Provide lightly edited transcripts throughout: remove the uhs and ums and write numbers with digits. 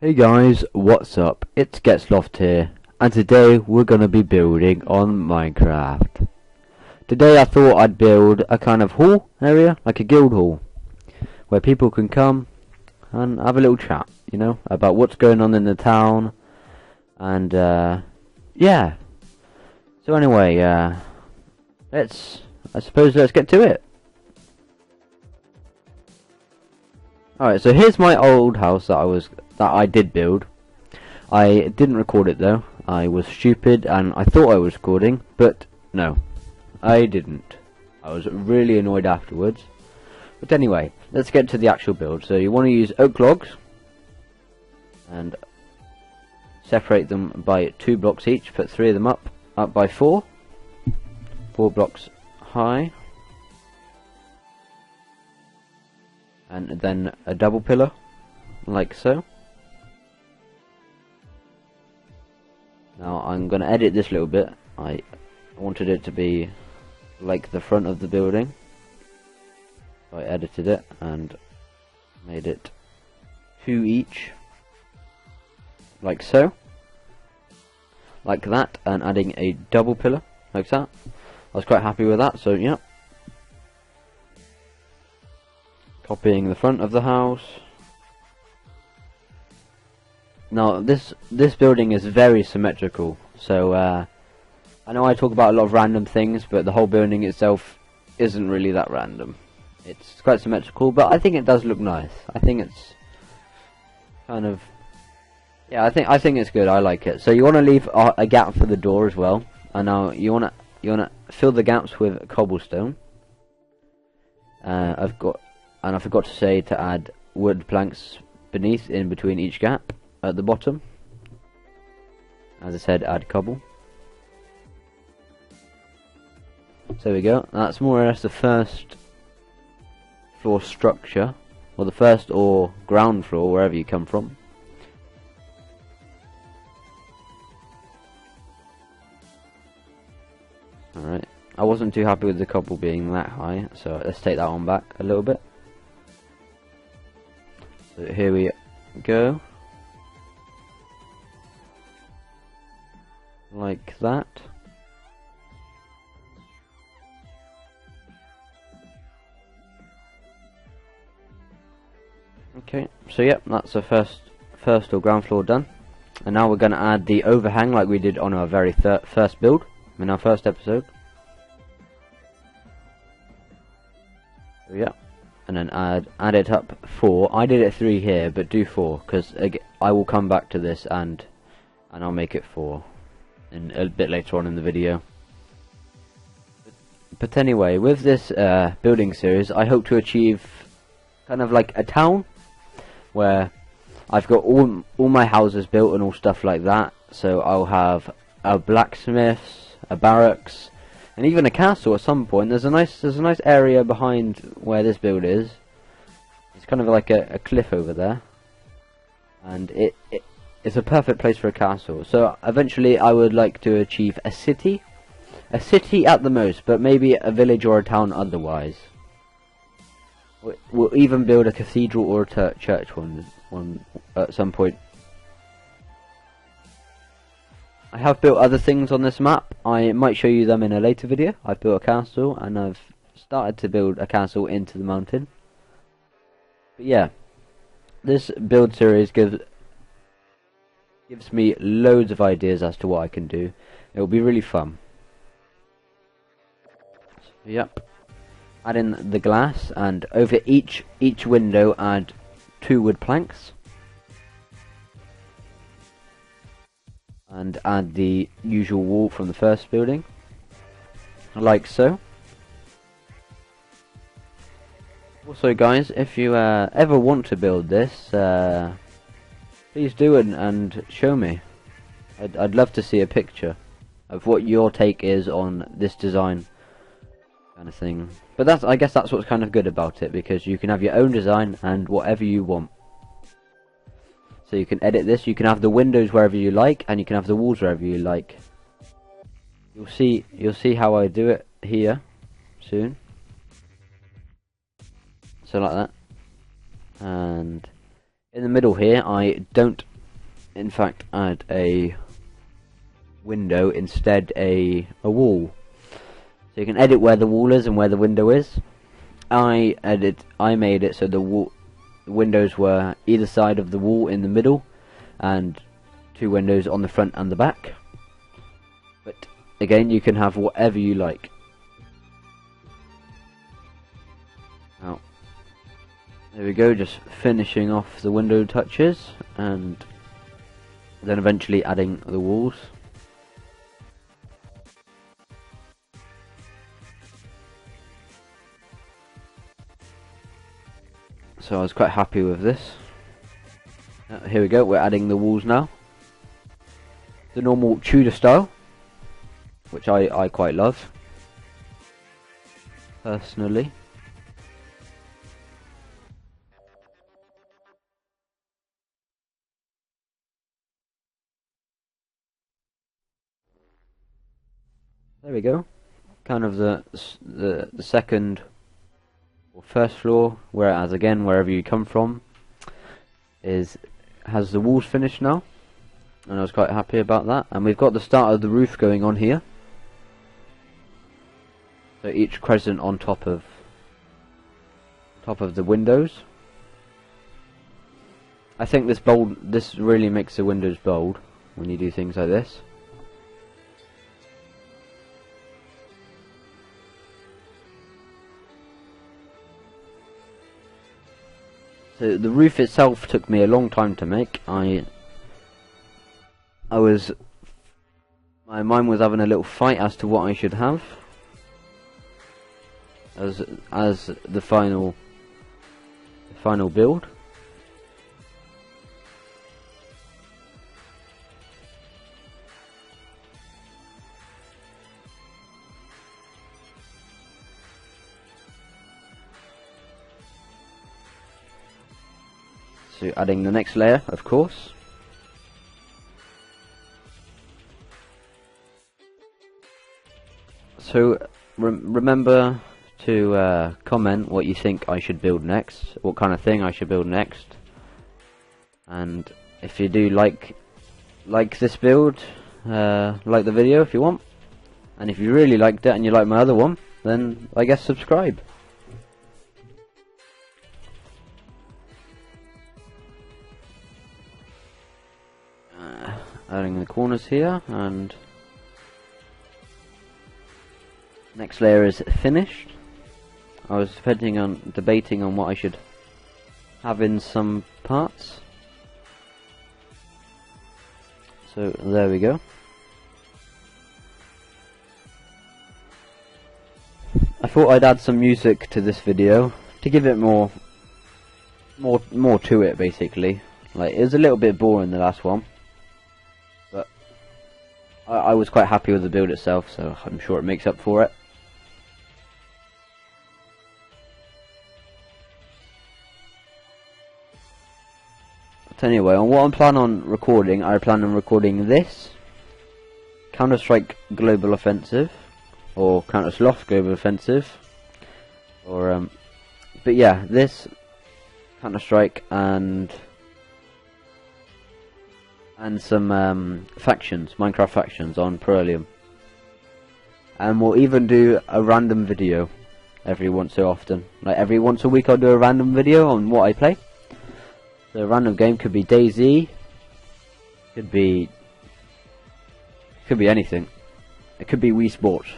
Hey guys, what's up? It's Slothed here, and today we're gonna be building on Minecraft. Today I thought I'd build a kind of hall area, like a guild hall, where people can come and have a little chat, about what's going on in the town, and yeah. So anyway, let's get to it. Alright, so here's my old house that I did build. I didn't record it though. I was stupid and I thought I was recording, but no, I didn't. I was really annoyed afterwards. But anyway, let's get to the actual build. So you want to use oak logs and separate them by 2 blocks each. Put 3 of them up by 4 blocks high. And then a double pillar, like so. Now I'm going to edit this little bit. I wanted it to be like the front of the building. So I edited it and made it 2 each, like so. Like that, and adding a double pillar, like that. I was quite happy with that, so yeah. Copying the front of the house. Now this building is very symmetrical, so I know I talk about a lot of random things, but the whole building itself isn't really that random. It's quite symmetrical, but I think it does look nice. I think it's kind of, yeah, I think it's good. I like it. So you want to leave a gap for the door as well, and now you want to fill the gaps with cobblestone. And I forgot to say to add wood planks beneath, in between each gap at the bottom. As I said, add cobble. So there we go. That's more or less the first floor structure, or the first or ground floor, wherever you come from. Alright. I wasn't too happy with the cobble being that high, so let's take that one back a little bit. So here we go, like that. Okay, so yep, that's the first or ground floor done. And now we're going to add the overhang like we did on our very first build, in our first episode. So yeah. And then add it up 4. I did it 3 here, but do 4, because I will come back to this and I'll make it 4 in a bit later on in the video. But anyway, with this building series, I hope to achieve kind of like a town where I've got all my houses built and all stuff like that. So I'll have a blacksmiths, a barracks, and even a castle at some point. There's a nice area behind where this build is. It's kind of like a cliff over there, and it's a perfect place for a castle. So eventually I would like to achieve a city at the most, but maybe a village or a town otherwise. We'll even build a cathedral or a church one at some point. I have built other things on this map. I might show you them in a later video. I've built a castle, and I've started to build a castle into the mountain. But yeah, this build series gives me loads of ideas as to what I can do. It will be really fun. So, yep. Add in the glass, and over each window add 2 wood planks. And add the usual wall from the first building, like so. Also guys, if you ever want to build this, please do and show me. I'd love to see a picture of what your take is on this design kind of thing. But I guess that's what's kind of good about it, because you can have your own design and whatever you want. So you can edit this, you can have the windows wherever you like, and you can have the walls wherever you like. You'll see how I do it here soon. So like that. And in the middle here, I don't in fact add a window instead a wall. So you can edit where the wall is and where the window is. I made it so the windows were either side of the wall in the middle, and 2 windows on the front and the back. But again, you can have whatever you like. Now, there we go, just finishing off the window touches, and then eventually adding the walls. So I was quite happy with this. Here we go, we're adding the walls now. The normal Tudor style, which I quite love, personally. There we go. Kind of the second or first floor, whereas again, wherever you come from, has the walls finished now, and I was quite happy about that. And we've got the start of the roof going on here. So each crescent on top of the windows. I think this really makes the windows bold when you do things like this. So the roof itself took me a long time to make. My mind was having a little fight as to what I should have as the final build. So adding the next layer, of course. So remember to comment what you think I should build next, what kind of thing I should build next, and if you do like this build, like the video if you want, and if you really liked it and you like my other one, then I guess subscribe. Adding the corners here, and next layer is finished. I was debating on what I should have in some parts. So there we go. I thought I'd add some music to this video to give it more to it, basically. Like, it was a little bit boring, the last one, but I was quite happy with the build itself, so I'm sure it makes up for it. But anyway, on what I plan on recording this Counter-Strike Global Offensive, or Counter-Slothed Global Offensive, or but yeah, this Counter-Strike and some factions, Minecraft factions on Perlium. And we'll even do a random video every once so often. Like every once a week I'll do a random video on what I play. So a random game could be DayZ, could be anything. It could be Wii Sports.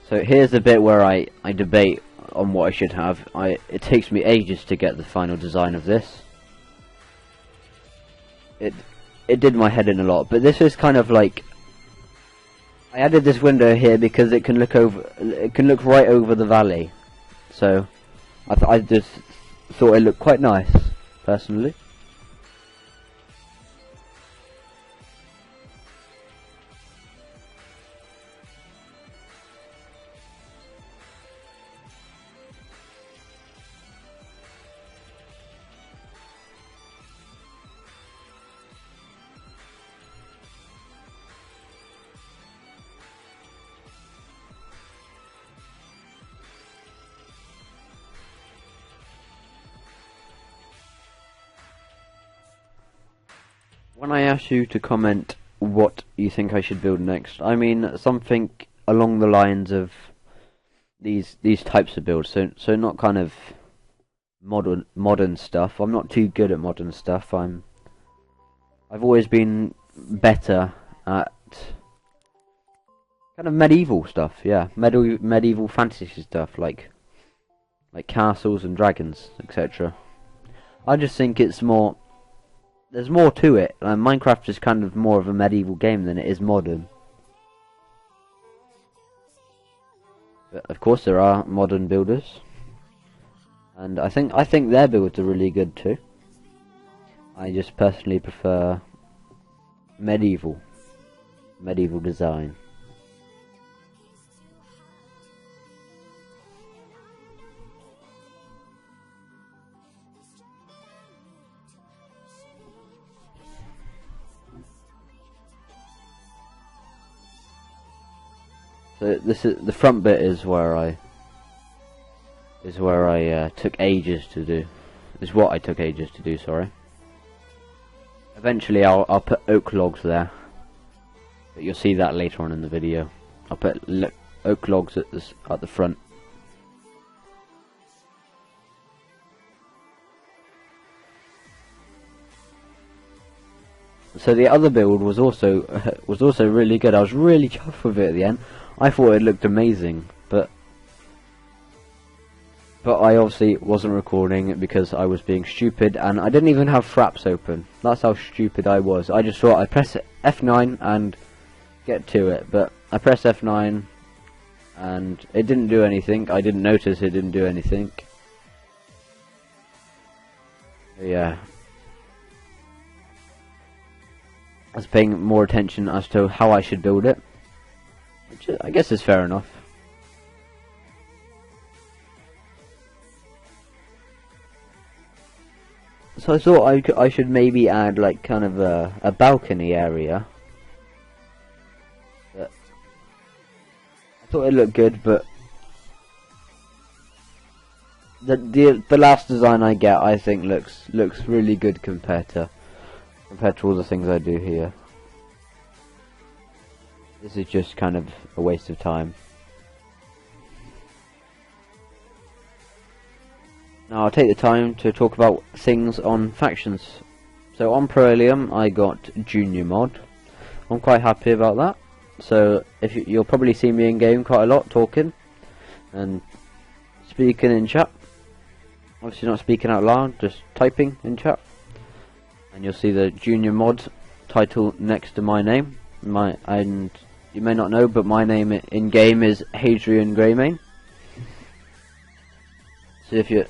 So here's the bit where I debate on what I should have. It takes me ages to get the final design of this. It did my head in a lot, but this is kind of like, I added this window here because it can look right over the valley. So I just thought it looked quite nice, personally. when I ask you to comment what you think I should build next, I mean something along the lines of these types of builds. So not kind of modern stuff. I'm not too good at modern stuff. I've always been better at kind of medieval stuff. Yeah, medieval fantasy stuff like castles and dragons, etc. I just think it's more. There's more to it. Minecraft is kind of more of a medieval game than it is modern. But of course, there are modern builders, and I think their builds are really good too. I just personally prefer medieval design. So this is the front bit is where I took ages to do. Is what I took ages to do. Sorry. Eventually, I'll put oak logs there, but you'll see that later on in the video. I'll put oak logs at the front. So the other build was also really good. I was really chuffed with it at the end. I thought it looked amazing, but I obviously wasn't recording it because I was being stupid, and I didn't even have fraps open. That's how stupid I was. I just thought I'd press F9 and get to it, but I pressed F9 and it didn't do anything. I didn't notice it didn't do anything. Yeah. I was paying more attention as to how I should build it, which I guess is fair enough. So I thought I should maybe add like kind of a balcony area. But I thought it looked good, but the last design I get, I think looks really good compared to all the things I do here. This is just kind of a waste of time. Now I'll take the time to talk about things on factions. So on Perilium I got Junior Mod. I'm quite happy about that. So if you'll probably see me in game quite a lot talking and speaking in chat. Obviously not speaking out loud, just typing in chat. And you'll see the Junior Mod title next to my name. And you may not know, but my name in game is Hadrian Greymane. So if you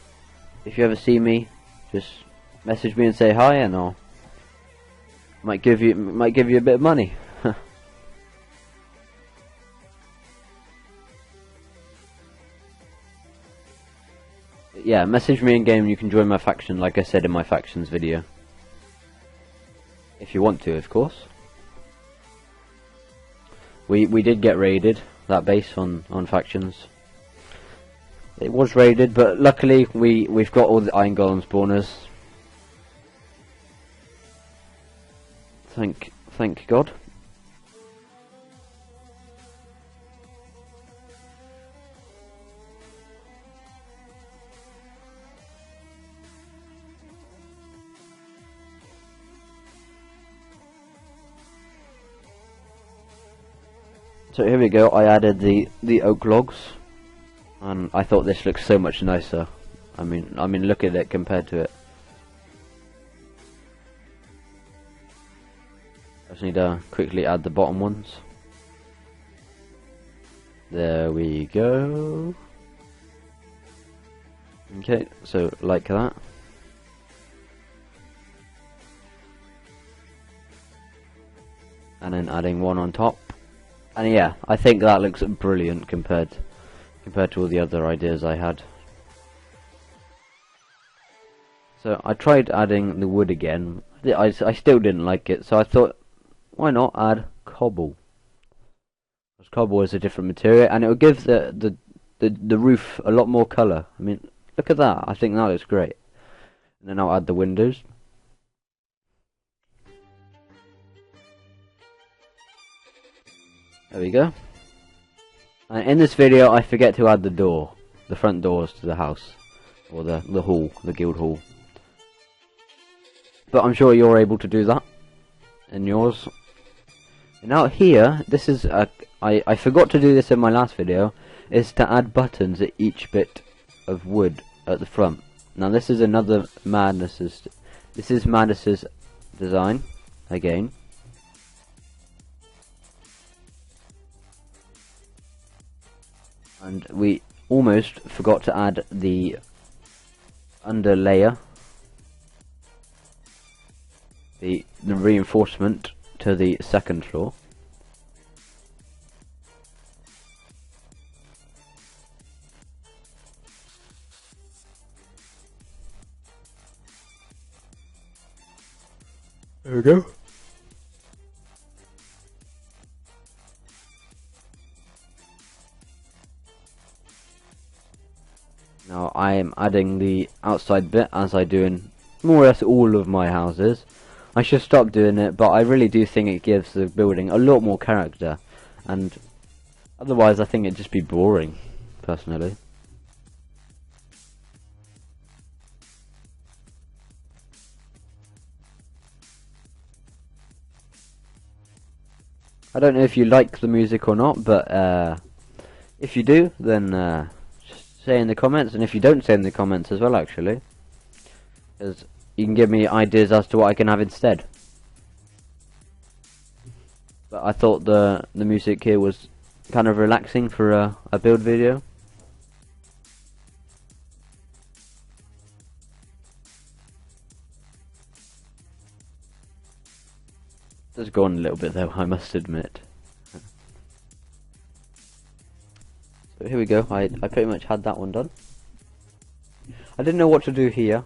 ever see me, just message me and say hi, and I'll might give you a bit of money. Yeah, message me in game and you can join my faction, like I said in my factions video. If you want to, of course. We did get raided, that base on factions. It was raided, but luckily we've got all the Iron Golem spawners. Thank God. So here we go, I added the oak logs, and I thought this looks so much nicer. I mean look at it compared to it. I just need to quickly add the bottom ones. There we go. Okay, so like that. And then adding one on top. And yeah, I think that looks brilliant compared to all the other ideas I had. So I tried adding the wood again. I still didn't like it, so I thought, why not add cobble? Because cobble is a different material, and it will give the roof a lot more colour. I mean, look at that. I think that looks great. And then I'll add the windows. There we go. And in this video, I forget to add the front doors to the house, or the hall, the guild hall. But I'm sure you're able to do that in yours. And now here, this is I forgot to do this in my last video, is to add buttons at each bit of wood at the front. Now this is another Madness's design again. And we almost forgot to add the under layer, the reinforcement to the second floor. There we go. Now I am adding the outside bit as I do in more or less all of my houses. I should stop doing it, but I really do think it gives the building a lot more character, and otherwise I think it'd just be boring, personally. I don't know if you like the music or not, but if you do, then just say in the comments, and if you don't, say in the comments as well, actually, because you can give me ideas as to what I can have instead. But I thought the music here was kind of relaxing for a build video. It does go on a little bit though, I must admit. So here we go, I pretty much had that one done. I didn't know what to do here.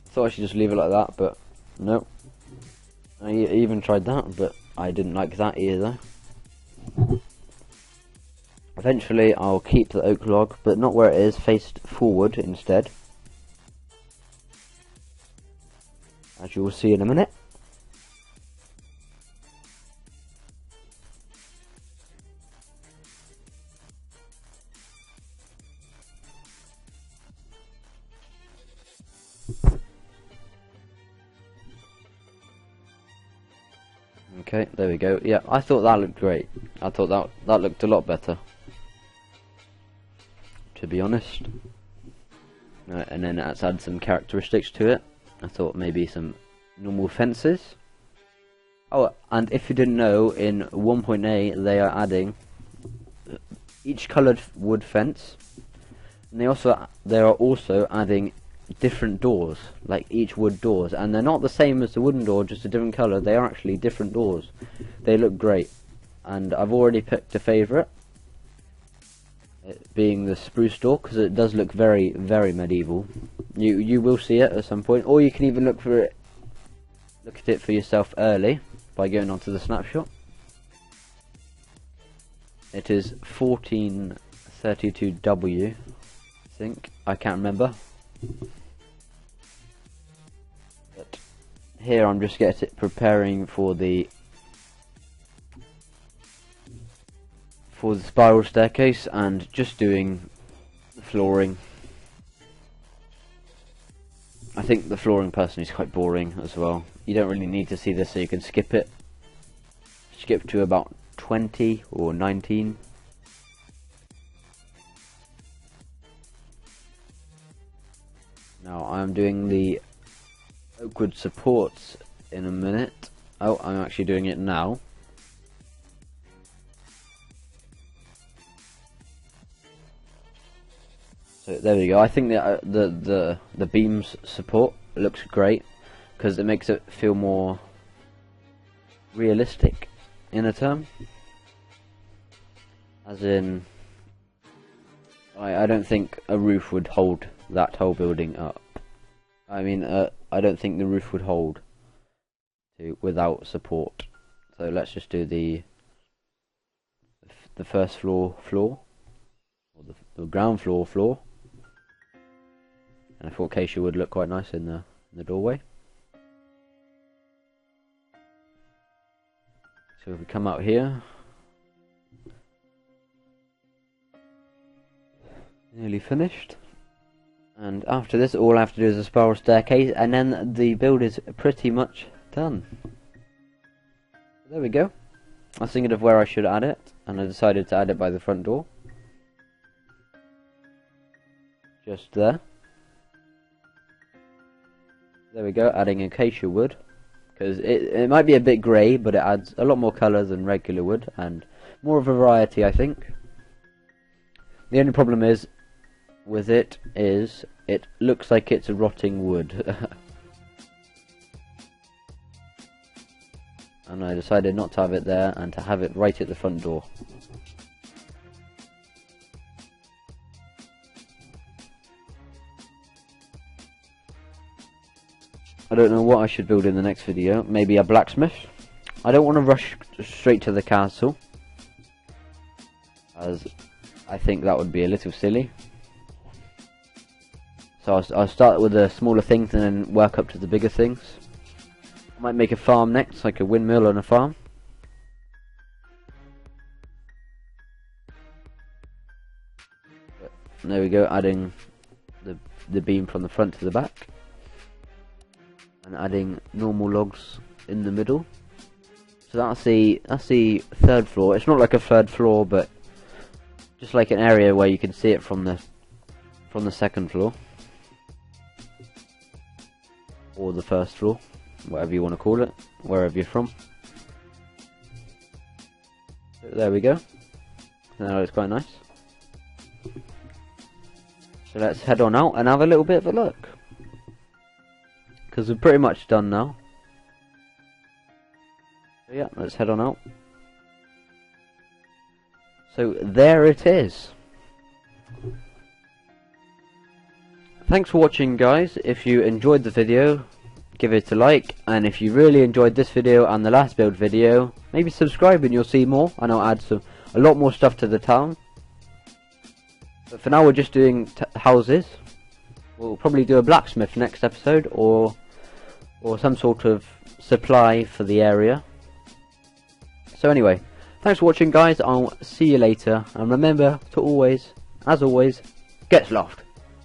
Thought I should just leave it like that, but no. I even tried that, but I didn't like that either. Eventually I'll keep the oak log, but not where it is, faced forward instead, as you will see in a minute. Okay, there we go. Yeah, I thought that looked great. I thought that looked a lot better, to be honest. And then let's add some characteristics to it. I thought maybe some normal fences. Oh, and if you didn't know, in 1.8 they are adding each coloured wood fence, and they are also adding different doors, like each wood doors, and they're not the same as the wooden door, just a different colour. They are actually different doors. They look great, and I've already picked a favourite, it being the spruce door, because it does look very, very medieval. You will see it at some point, or you can even look at it for yourself early by going onto the snapshot. It is 1432W, I think. I can't remember. But here I'm just preparing for the spiral staircase and just doing the flooring. I think the flooring personally is quite boring as well. You don't really need to see this, so you can skip it. Skip to about 20 or 19. Now I'm doing the oakwood supports in a minute. Oh, I'm actually doing it now. So there we go. I think that the beams support looks great because it makes it feel more realistic in a term. As in, I don't think a roof would hold that whole building up. I mean, I don't think the roof would hold without support. So let's just do the first floor, or the ground floor. And I thought acacia would look quite nice in the doorway. So if we come out here, nearly finished. And after this, all I have to do is a spiral staircase, and then the build is pretty much done. There we go. I was thinking of where I should add it, and I decided to add it by the front door. Just there. There we go, adding acacia wood. Because it might be a bit grey, but it adds a lot more colour than regular wood, and more variety, I think. The only problem is, with it looks like it's a rotting wood. And I decided not to have it there, and to have it right at the front door. I don't know what I should build in the next video. Maybe a blacksmith. I don't want to rush straight to the castle, as I think that would be a little silly. So I'll start with the smaller things and then work up to the bigger things. I might make a farm next, like a windmill on a farm. But there we go, adding the beam from the front to the back. And adding normal logs in the middle. So that's the third floor. It's not like a third floor, but just like an area where you can see it from the second floor. Or the first floor, whatever you want to call it, wherever you're from. So there we go. Now it's quite nice. So let's head on out and have a little bit of a look, because we're pretty much done now. So yeah, let's head on out. So there it is. Thanks for watching, guys. If you enjoyed the video, give it a like, and if you really enjoyed this video and the last build video, maybe subscribe and you'll see more, and I'll add a lot more stuff to the town. But for now we're just doing houses. We'll probably do a blacksmith next episode, or some sort of supply for the area. So anyway, thanks for watching, guys. I'll see you later, and remember to always, as always, get slothed.